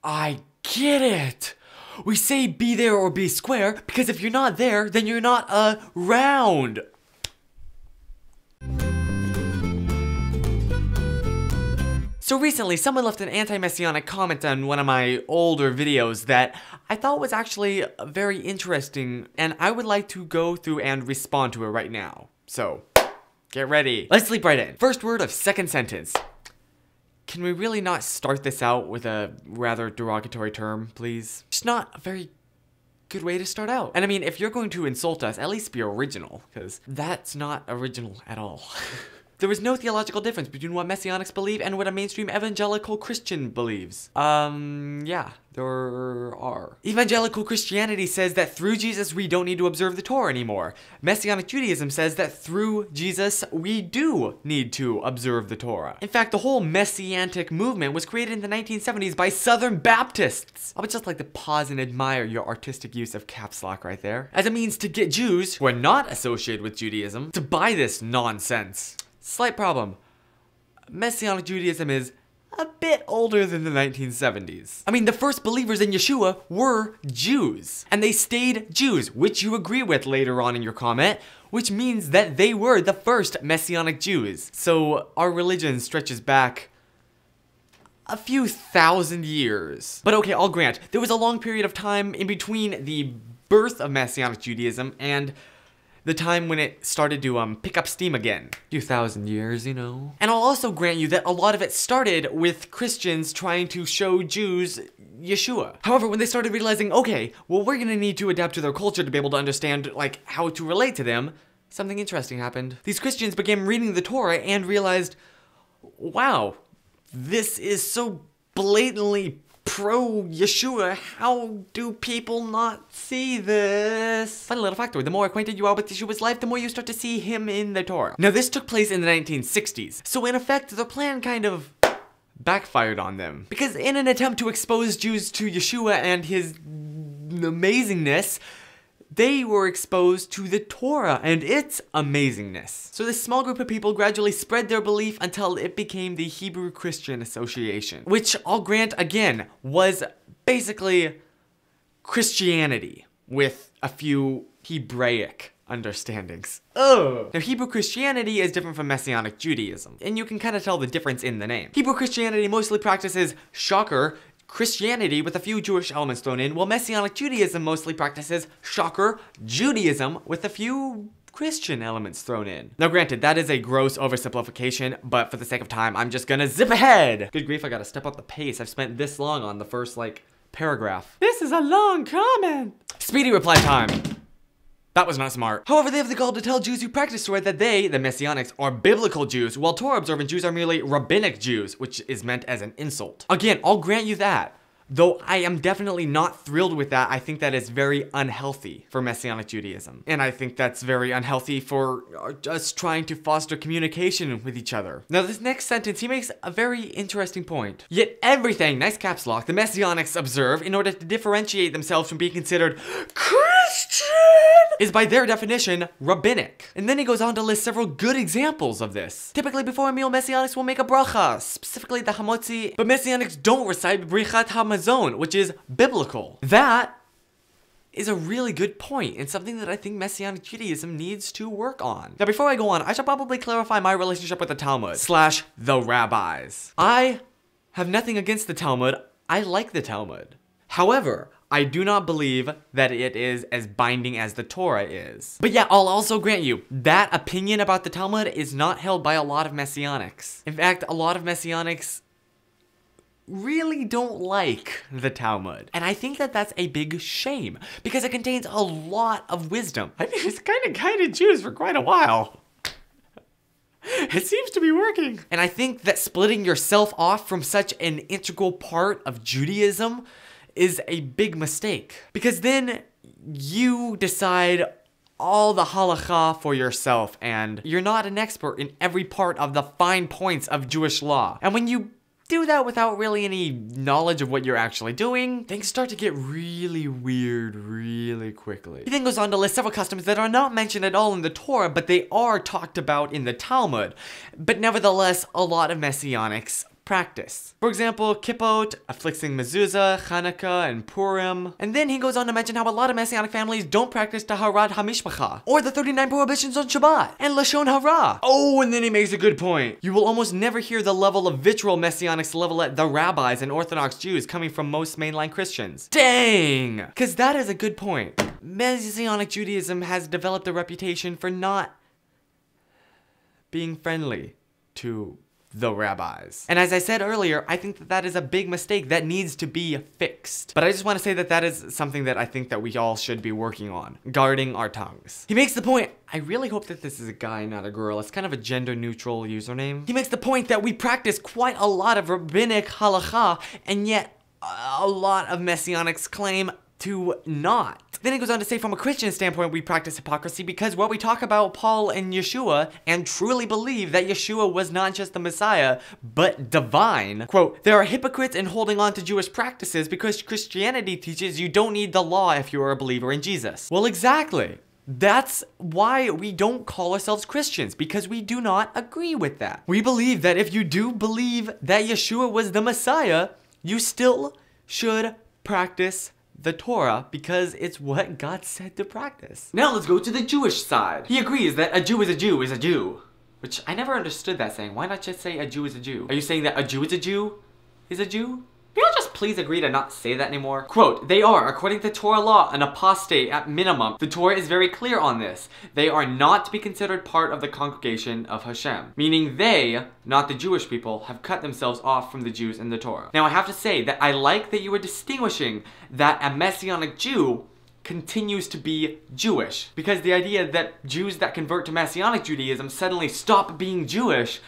I get it. We say be there or be square because if you're not there, then you're not around. So recently, someone left an anti-messianic comment on one of my older videos that I thought was actually very interesting, and I would like to go through and respond to it right now. So, get ready. Let's leap right in. First word of second sentence. Can we really not start this out with a rather derogatory term, please? It's not a very good way to start out. And I mean, if you're going to insult us, at least be original, because that's not original at all. There is no theological difference between what Messianics believe and what a mainstream evangelical Christian believes. Yeah, there are. Evangelical Christianity says that through Jesus we don't need to observe the Torah anymore. Messianic Judaism says that through Jesus we do need to observe the Torah. In fact, the whole Messianic movement was created in the 1970s by Southern Baptists. I would just like to pause and admire your artistic use of caps lock right there, as a means to get Jews, who are not associated with Judaism, to buy this nonsense. Slight problem. Messianic Judaism is a bit older than the 1970s. I mean, the first believers in Yeshua were Jews, and they stayed Jews, which you agree with later on in your comment, which means that they were the first Messianic Jews. So our religion stretches back a few thousand years. But okay, I'll grant, there was a long period of time in between the birth of Messianic Judaism and the time when it started to pick up steam again. A few thousand years, you know. And I'll also grant you that a lot of it started with Christians trying to show Jews Yeshua. However, when they started realizing, okay, well, we're gonna need to adapt to their culture to be able to understand, like, how to relate to them, something interesting happened. These Christians began reading the Torah and realized, wow, this is so blatantly pro-Yeshua, how do people not see this? Fun little factoid, the more acquainted you are with Yeshua's life, the more you start to see him in the Torah. Now this took place in the 1960s, so in effect, the plan kind of backfired on them. Because in an attempt to expose Jews to Yeshua and his amazingness, they were exposed to the Torah and its amazingness. So this small group of people gradually spread their belief until it became the Hebrew Christian Association, which I'll grant again was basically Christianity with a few Hebraic understandings. Ugh. Now Hebrew Christianity is different from Messianic Judaism, and you can kind of tell the difference in the name. Hebrew Christianity mostly practices, shocker, Christianity with a few Jewish elements thrown in, while Messianic Judaism mostly practices, shocker, Judaism with a few Christian elements thrown in. Now granted, that is a gross oversimplification, but for the sake of time, I'm just gonna zip ahead. Good grief, I gotta step up the pace. I've spent this long on the first, paragraph. This is a long comment. Speedy reply time. That was not smart. However, they have the gall to tell Jews who practice Torah that they, the Messianics, are biblical Jews, while Torah observant Jews are merely rabbinic Jews, which is meant as an insult. Again, I'll grant you that. Though I am definitely not thrilled with that, I think that is very unhealthy for Messianic Judaism. And I think that's very unhealthy for us trying to foster communication with each other. Now this next sentence, he makes a very interesting point. Yet everything, nice caps lock, the Messianics observe in order to differentiate themselves from being considered Christian is by their definition rabbinic. And then he goes on to list several good examples of this. Typically before a meal, Messianics will make a bracha, specifically the hamotzi, but Messianics don't recite brichat hamazon, which is biblical. That is a really good point and something that I think Messianic Judaism needs to work on. Now before I go on, I should probably clarify my relationship with the Talmud / the rabbis. I have nothing against the Talmud. I like the Talmud. However, I do not believe that it is as binding as the Torah is. But yeah, I'll also grant you, that opinion about the Talmud is not held by a lot of Messianics. In fact, a lot of Messianics really don't like the Talmud. And I think that that's a big shame, because it contains a lot of wisdom. I mean, it's kind of guided Jews for quite a while. It seems to be working. And I think that splitting yourself off from such an integral part of Judaism is a big mistake, because then you decide all the halakha for yourself and you're not an expert in every part of the fine points of Jewish law. And when you do that without really any knowledge of what you're actually doing, things start to get really weird really quickly. He then goes on to list several customs that are not mentioned at all in the Torah, but they are talked about in the Talmud. But nevertheless, a lot of Messianics practice. For example, Kippot, afflicting mezuzah, Hanukkah, and Purim. And then he goes on to mention how a lot of Messianic families don't practice Taharat HaMishpacha, or the 39 prohibitions on Shabbat, and Lashon Hara. Oh, and then he makes a good point. You will almost never hear the level of vitriol Messianics level at the rabbis and Orthodox Jews coming from most mainline Christians. Dang! Cause that is a good point. Messianic Judaism has developed a reputation for not being friendly to the rabbis. And as I said earlier, I think that that is a big mistake that needs to be fixed. But I just want to say that that is something that I think that we all should be working on, guarding our tongues. He makes the point, I really hope that this is a guy, not a girl. It's kind of a gender neutral username. He makes the point that we practice quite a lot of rabbinic halakha, and yet a lot of Messianics claim to not. Then he goes on to say, from a Christian standpoint, we practice hypocrisy because while we talk about Paul and Yeshua and truly believe that Yeshua was not just the Messiah, but divine, quote, there are hypocrites in holding on to Jewish practices because Christianity teaches you don't need the law if you are a believer in Jesus. Well, exactly. That's why we don't call ourselves Christians, because we do not agree with that. We believe that if you do believe that Yeshua was the Messiah, you still should practice the Torah because it's what God said to practice. Now let's go to the Jewish side. He agrees that a Jew is a Jew is a Jew, which I never understood that saying. Why not just say a Jew is a Jew? Are you saying that a Jew is a Jew is a Jew? Can y'all just please agree to not say that anymore? Quote, they are, according to Torah law, an apostate at minimum. The Torah is very clear on this. They are not to be considered part of the congregation of Hashem. Meaning they, not the Jewish people, have cut themselves off from the Jews in the Torah. Now I have to say that I like that you are distinguishing that a Messianic Jew continues to be Jewish. Because the idea that Jews that convert to Messianic Judaism suddenly stop being Jewish,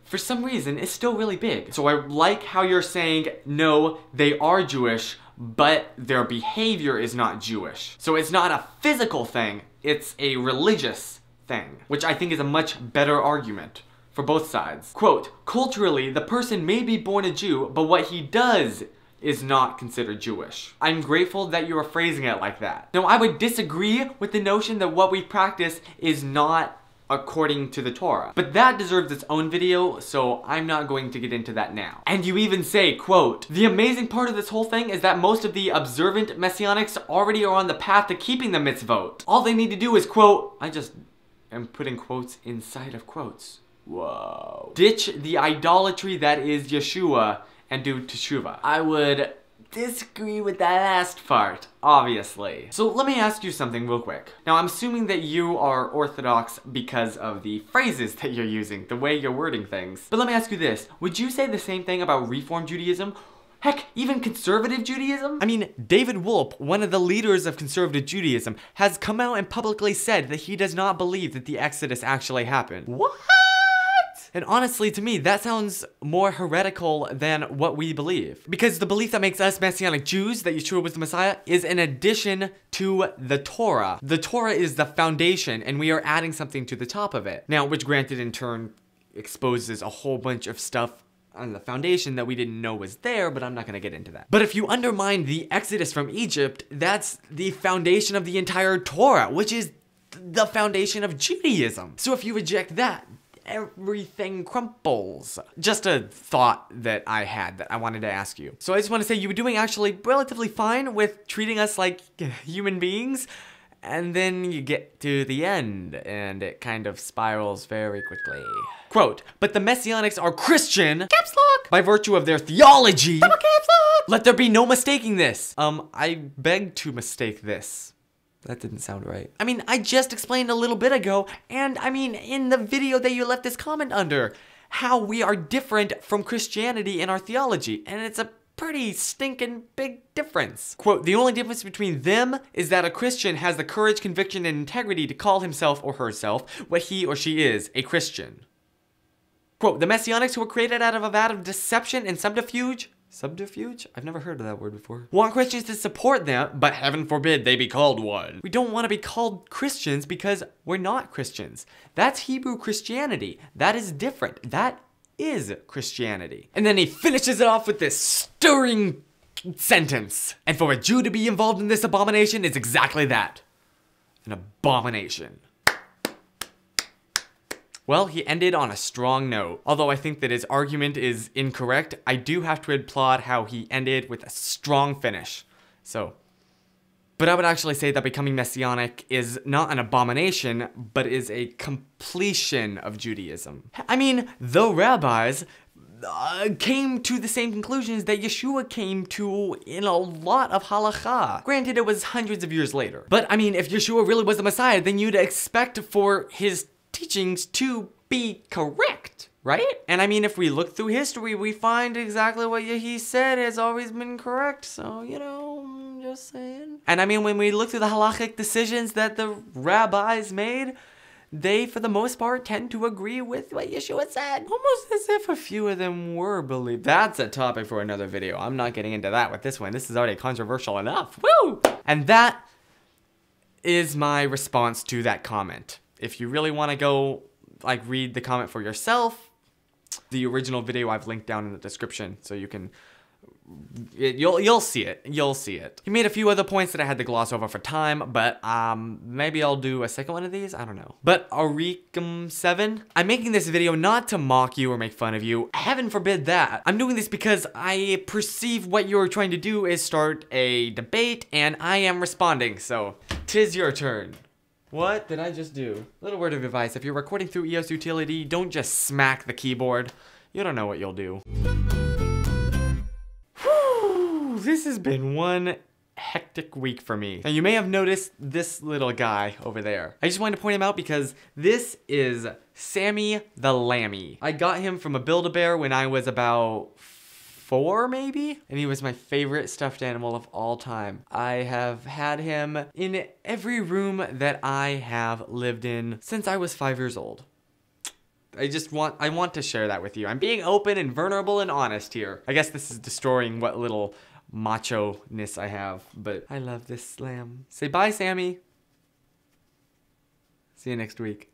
for some reason, it's still really big. So I like how you're saying, no, they are Jewish, but their behavior is not Jewish. So it's not a physical thing, it's a religious thing, which I think is a much better argument for both sides. Quote, culturally, the person may be born a Jew, but what he does is not considered Jewish. I'm grateful that you are phrasing it like that. Now, I would disagree with the notion that what we practice is not according to the Torah. But that deserves its own video, so I'm not going to get into that now. And you even say, quote, the amazing part of this whole thing is that most of the observant Messianics already are on the path to keeping the mitzvot. All they need to do is, quote, I just am putting quotes inside of quotes. Whoa. Ditch the idolatry that is Yeshua and do teshuvah. I would disagree with that last part, obviously. So let me ask you something real quick. Now I'm assuming that you are Orthodox because of the phrases that you're using, the way you're wording things. But let me ask you this, would you say the same thing about Reform Judaism? Heck, even conservative Judaism? I mean, David Wolpe, one of the leaders of conservative Judaism, has come out and publicly said that he does not believe that the Exodus actually happened. What? And honestly, to me, that sounds more heretical than what we believe. Because the belief that makes us Messianic Jews, that Yeshua was the Messiah, is in addition to the Torah. The Torah is the foundation, and we are adding something to the top of it. Now, which granted in turn exposes a whole bunch of stuff on the foundation that we didn't know was there, but I'm not gonna get into that. But if you undermine the Exodus from Egypt, that's the foundation of the entire Torah, which is the foundation of Judaism. So if you reject that, everything crumples. Just a thought that I had that I wanted to ask you. So I just want to say you were doing actually relatively fine with treating us like human beings, and then you get to the end and it kind of spirals very quickly. Quote, but the Messianics are Christian, caps lock, by virtue of their theology, caps lock. Let there be no mistaking this. I beg to mistake this. That didn't sound right. I mean, I just explained a little bit ago, and I mean, in the video that you left this comment under, how we are different from Christianity in our theology, and it's a pretty stinking big difference. Quote, the only difference between them is that a Christian has the courage, conviction, and integrity to call himself or herself what he or she is, a Christian. Quote, the Messianics who were created out of a vat of deception and subterfuge? Subterfuge? I've never heard of that word before. Want Christians to support them, but heaven forbid they be called one. We don't want to be called Christians because we're not Christians. That's Hebrew Christianity. That is different. That is Christianity. And then he finishes it off with this stirring sentence. And for a Jew to be involved in this abomination is exactly that. An abomination. Well, he ended on a strong note. Although I think that his argument is incorrect, I do have to applaud how he ended with a strong finish. So, but I would actually say that becoming Messianic is not an abomination, but is a completion of Judaism. I mean, the rabbis came to the same conclusions that Yeshua came to in a lot of halakha. Granted, it was hundreds of years later. But I mean, if Yeshua really was the Messiah, then you'd expect for his teachings to be correct, right? And I mean, if we look through history, we find exactly what he said has always been correct. So, you know, I'm just saying. And I mean, when we look through the halachic decisions that the rabbis made, they, for the most part, tend to agree with what Yeshua said. Almost as if a few of them were believed. That's a topic for another video. I'm not getting into that with this one. This is already controversial enough. Woo! And that is my response to that comment. If you really want to go, like, read the comment for yourself, the original video I've linked down in the description, so you can... You'll see it. You'll see it. He made a few other points that I had to gloss over for time, but maybe I'll do a second one of these. I don't know. But Arikam 7, I'm making this video not to mock you or make fun of you. Heaven forbid that. I'm doing this because I perceive what you're trying to do is start a debate, and I am responding. So, 'tis your turn. What did I just do? Little word of advice: if you're recording through EOS Utility, don't just smack the keyboard. You don't know what you'll do. This has been one hectic week for me. Now, you may have noticed this little guy over there. I just wanted to point him out because this is Sammy the Lammy. I got him from a Build-A-Bear when I was about 4, maybe? And he was my favorite stuffed animal of all time. I have had him in every room that I have lived in since I was 5 years old. I want to share that with you. I'm being open and vulnerable and honest here. I guess this is destroying what little macho-ness I have, but I love this lamb. Say bye, Sammy. See you next week.